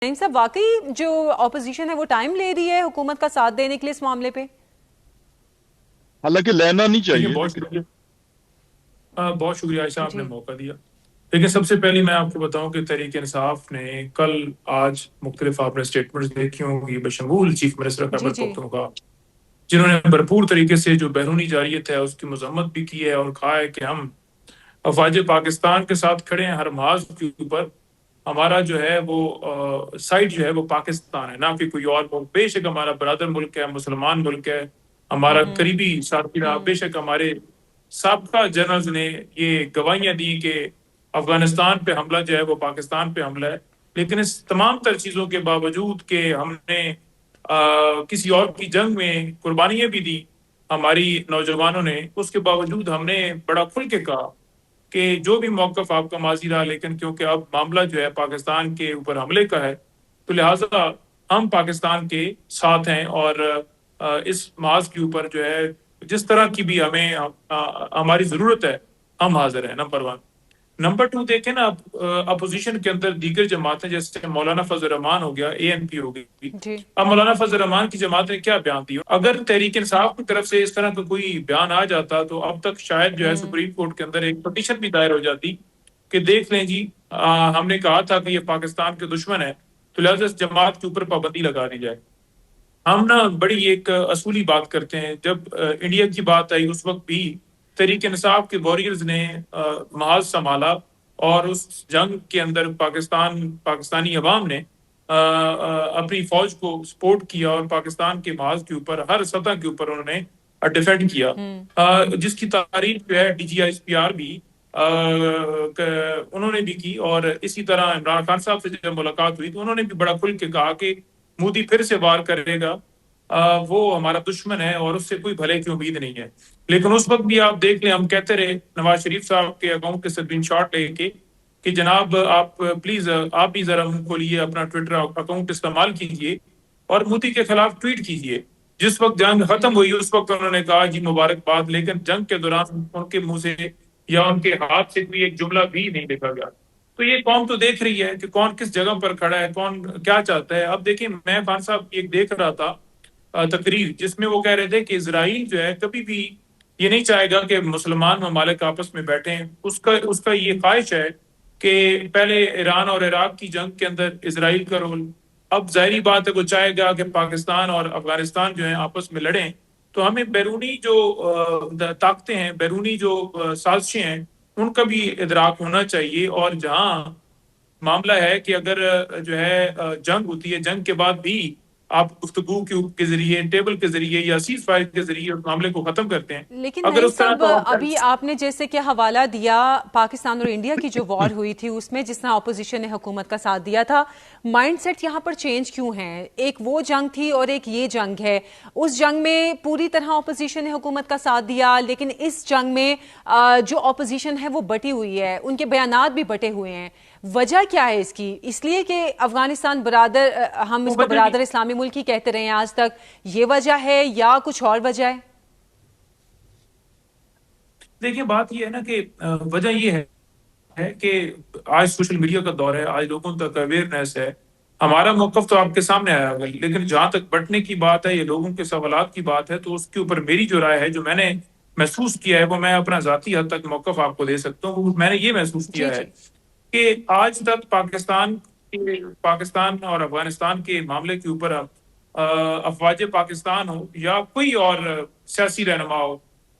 نعیم صاحب، واقعی جو اپوزیشن ہے وہ ٹائم لے رہی ہے حکومت کا ساتھ دینے کے لیے اس معاملے پہ؟ حالانکہ لینا نہیں دیکھیے چاہیے. بہت شکریہ عائشہ، آپ نے جی موقع دیا. لیکن سب سے پہلے میں آپ کو بتاؤں کہ تحریک انصاف نے کل آج مختلف آپ نے اسٹیٹمنٹس دیکھی ہوں گی بشمول چیف منسٹر جی خیبر جی پختونخوا، جنہوں نے بھرپور طریقے سے جو بیرونی جارحیت ہے اس کی مذمت بھی کی ہے اور کہا ہے کہ ہم افواج پاکستان کے ساتھ کھڑے ہیں ہر محاذ کے اوپر. ہمارا جو ہے وہ سائٹ جو ہے وہ پاکستان ہے، نہ کہ کوئی اور ملک. بے شک ہمارا برادر ملک ہے، مسلمان ملک ہے، ہمارا قریبی ساتھی رہا. بے شک ہمارے سابقہ جنرلز نے یہ گواہیاں دی کہ افغانستان پہ حملہ جو ہے وہ پاکستان پہ حملہ ہے. لیکن اس تمام تر چیزوں کے باوجود کہ ہم نے کسی اور کی جنگ میں قربانیاں بھی دی ہماری نوجوانوں نے، اس کے باوجود ہم نے بڑا کھل کے کہا کہ جو بھی موقف آپ کا ماضی رہا، لیکن کیونکہ اب معاملہ جو ہے پاکستان کے اوپر حملے کا ہے تو لہٰذا ہم پاکستان کے ساتھ ہیں، اور اس محاذ کے اوپر جو ہے جس طرح کی بھی ہمیں ہماری ضرورت ہے ہم حاضر ہیں. نمبر 1. نمبر 2 دیکھیں نا، اپوزیشن کے اندر دیگر جماعتیں جیسے مولانا فضل الرحمان ہو گیا، ANP ہو گئی. جی اب مولانا فضل الرحمان کی جماعت نے کیا بیان دی؟ اگر تحریک انصاف کی طرف سے اس طرح کا کوئی بیان آ جاتا تو اب تک شاید جو ہے سپریم کورٹ کے اندر ایک پٹیشن بھی دائر ہو جاتی کہ دیکھ لیں جی، ہم نے کہا تھا کہ یہ پاکستان کے دشمن ہے تو لہٰذا اس جماعت کے اوپر پابندی لگا دی جائے. ہم نا بڑی ایک اصولی بات کرتے ہیں. جب انڈیا کی بات آئی اس وقت بھی تحریک انصاف کے واریئرز نے محاذ سنبھالا، اور اس جنگ کے اندر پاکستانی عوام نے اپنی فوج کو سپورٹ کیا اور پاکستان کے محاذ کے اوپر ہر سطح کے اوپر انہوں نے ڈیفینڈ کیا، جس کی تعریف جو ہے DGISPR بھی انہوں نے بھی کی. اور اسی طرح عمران خان صاحب سے جب ملاقات ہوئی تو انہوں نے بھی بڑا کھل کے کہا کہ مودی پھر سے وار کرے گا، وہ ہمارا دشمن ہے اور اس سے کوئی بھلے کی امید نہیں ہے. لیکن اس وقت بھی آپ دیکھ لیں ہم کہتے رہے نواز شریف صاحب کے اکاؤنٹ کے اسکرین شاٹ لے کے کہ جناب آپ پلیز آپ بھی ذرا منہ کھولیے، اپنا ٹویٹر اکاؤنٹ استعمال کیجیے اور مودی کے خلاف ٹویٹ کیجیے. جس وقت جنگ ختم ہوئی اس وقت انہوں نے کہا جی مبارکباد، لیکن جنگ کے دوران ان کے منہ سے یا ان کے ہاتھ سے کوئی ایک جملہ بھی نہیں دیکھا گیا. تو یہ قوم تو دیکھ رہی ہے کہ کون کس جگہ پر کھڑا ہے، کون کیا چاہتا ہے. اب دیکھیں، میں خان صاحب کی ایک دیکھ رہا تھا تقریر جس میں وہ کہہ رہے تھے کہ اسرائیل جو ہے کبھی بھی یہ نہیں چاہے گا کہ مسلمان ممالک آپس میں بیٹھیں. اس کا یہ خواہش ہے کہ پہلے ایران اور عراق کی جنگ کے اندر اسرائیل کا رول، اب ظاہری بات ہے وہ چاہے گا کہ پاکستان اور افغانستان جو ہیں آپس میں لڑیں. تو ہمیں بیرونی جو طاقتیں ہیں، بیرونی جو سازشیں ہیں، ان کا بھی ادراک ہونا چاہیے. اور جہاں معاملہ ہے کہ اگر جو ہے جنگ ہوتی ہے، جنگ کے بعد بھی آپ گفتگو کے ذریعے، ٹیبل کے ذریعے یا سیز فائر کے ذریعے اس معاملے کو ختم کرتے ہیں. لیکن اگر نعیم اس طرح صاحب، تو ابھی آپ نے جیسے کہ حوالہ دیا پاکستان اور انڈیا کی جو وار ہوئی تھی اس میں جس طرح اپوزیشن نے حکومت کا ساتھ دیا تھا، مائنڈ سیٹ یہاں پر چینج کیوں ہے؟ ایک وہ جنگ تھی اور ایک یہ جنگ ہے. اس جنگ میں پوری طرح اپوزیشن نے حکومت کا ساتھ دیا، لیکن اس جنگ میں جو اپوزیشن ہے وہ بٹی ہوئی ہے، ان کے بیانات بھی بٹے ہوئے ہیں. وجہ کیا ہے اس کی؟ اس لیے کہ افغانستان برادر، ہم اس کو برادر اسلامی ملک ہی کہتے رہے ہیں آج تک، یہ وجہ ہے یا کچھ اور وجہ ہے؟ دیکھیں بات یہ ہے نا کہ وجہ یہ ہے کہ آج سوشل میڈیا کا دور ہے، آج لوگوں تک اویئرنیس ہے. ہمارا موقف تو آپ کے سامنے آیا ہوگا، لیکن جہاں تک بٹنے کی بات ہے، یہ لوگوں کے سوالات کی بات ہے، تو اس کے اوپر میری جو رائے ہے، جو میں نے محسوس کیا ہے، وہ میں اپنا ذاتی حد تک موقف آپ کو دے سکتا ہوں. میں نے یہ محسوس جی کیا ہے جی کہ آج تک پاکستان اور افغانستان کے معاملے کے اوپر افواج پاکستان ہو یا کوئی اور سیاسی رہنما ہو،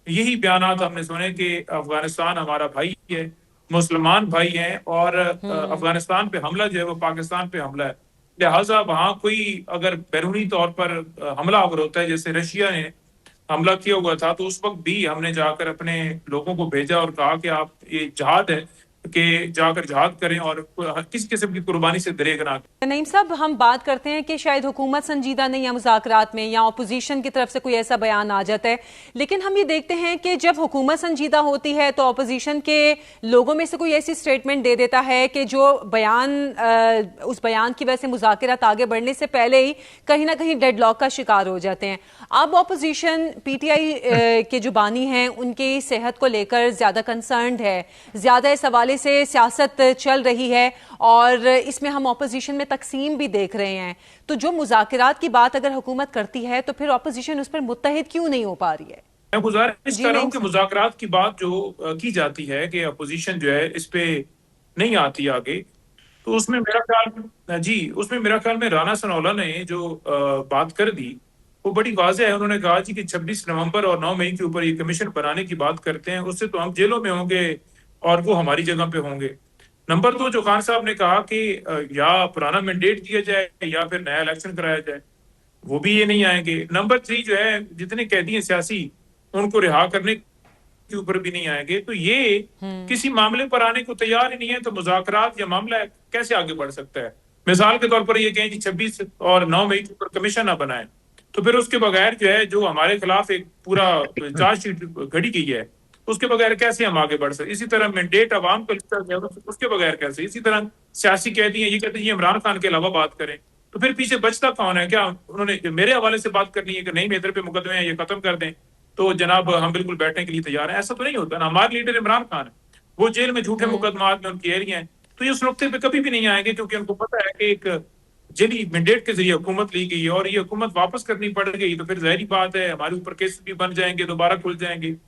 یہی بیانات ہم نے سنے کہ افغانستان ہمارا بھائی ہے، مسلمان بھائی ہیں، اور افغانستان پہ حملہ جو ہے وہ پاکستان پہ حملہ ہے. لہٰذا وہاں کوئی اگر بیرونی طور پر حملہ آور ہوتا ہے، جیسے رشیا نے حملہ کیا ہوا تھا، تو اس وقت بھی ہم نے جا کر اپنے لوگوں کو بھیجا اور کہا کہ آپ یہ جہاد ہے کہ جا کر جہاد کریں اور کس قسم کی قربانی سے دریغ نہ کریں. نعیم صاحب، ہم بات کرتے ہیں کہ شاید حکومت سنجیدہ نہیں ہے مذاکرات میں، یا اپوزیشن کی طرف سے کوئی ایسا بیان آ جاتا ہے، لیکن ہم یہ دیکھتے ہیں کہ جب حکومت سنجیدہ ہوتی ہے تو اپوزیشن کے لوگوں میں سے کوئی ایسی سٹیٹمنٹ دے دیتا ہے کہ جو بیان اس بیان کی وجہ سے مذاکرات آگے بڑھنے سے پہلے ہی کہیں نہ کہیں ڈیڈ لاک کا شکار ہو جاتے ہیں. اب اپوزیشن PTI کے جو بانی ہیں ان کی صحت کو لے کر زیادہ کنسرنڈ ہے، زیادہ اس حوالے حوالے سے سیاست چل رہی ہے اور اس میں ہم اپوزیشن میں تقسیم بھی دیکھ رہے ہیں، تو جو مذاکرات کی بات اگر حکومت کرتی ہے تو پھر اپوزیشن اس پر متحد کیوں نہیں ہو پا رہی ہے؟ میں گزارش کر رہا ہوں کہ مذاکرات کی بات جو کی جاتی ہے کہ اپوزیشن جو ہے اس پہ نہیں آتی آگے، تو اس میں میرا خیال میں رانا ثناءاللہ نے جو بات کر دی وہ بڑی واضح ہے. انہوں نے کہا جی کہ 26 نومبر اور 9 مئی کے اوپر یہ کمیشن بنانے کی بات کرتے ہیں، اس سے تو ہم جیلوں میں ہوں گے اور وہ ہماری جگہ پہ ہوں گے. نمبر 2 جو خان صاحب نے کہا کہ یا پرانا مینڈیٹ دیا جائے یا پھر نیا الیکشن کرایا جائے، وہ بھی یہ نہیں آئیں گے. نمبر 3 جو ہے جتنے قیدی ہیں سیاسی ان کو رہا کرنے کے اوپر بھی نہیں آئیں گے. تو یہ کسی معاملے پر آنے کو تیار ہی نہیں ہے، تو مذاکرات یا معاملہ کیسے آگے بڑھ سکتا ہے؟ مثال کے طور پر یہ کہیں 26 اور 9 مئی کے اوپر کمیشن نہ بنائیں تو پھر اس کے بغیر جو ہے جو ہمارے خلاف ایک پورا چارج شیٹ گھڑی گئی ہے اس کے بغیر کیسے ہم آگے بڑھ سکتے؟ اسی طرح مینڈیٹ عوام کو لکھا گیا اس کے بغیر کیسے؟ اسی طرح سیاسی قیدی ہیں، یہ کہتے ہیں یہ عمران خان کے علاوہ بات کریں، تو پھر پیچھے بچتا کون ہے؟ کیا انہوں نے میرے حوالے سے بات کرنی ہے کہ نہیں میرے پہ مقدمے ہیں یہ ختم کر دیں تو جناب ہم بالکل بیٹھنے کے لیے تیار ہیں؟ ایسا تو نہیں ہوتا نا. ہمارے لیڈر عمران خان ہے، وہ جیل میں جھوٹے مقدمات میں ان کی ایریاں ہیں، تو یہ اس نقطے پہ کبھی بھی نہیں آئیں گے کیونکہ ان کو پتہ ہے کہ ایک جیلی مینڈیٹ کے ذریعے حکومت لی گئی ہے اور یہ حکومت واپس کرنی پڑ گئی تو پھر ظاہری بات ہے ہمارے اوپر کیس بھی بن جائیں گے، دوبارہ کھل جائیں گے.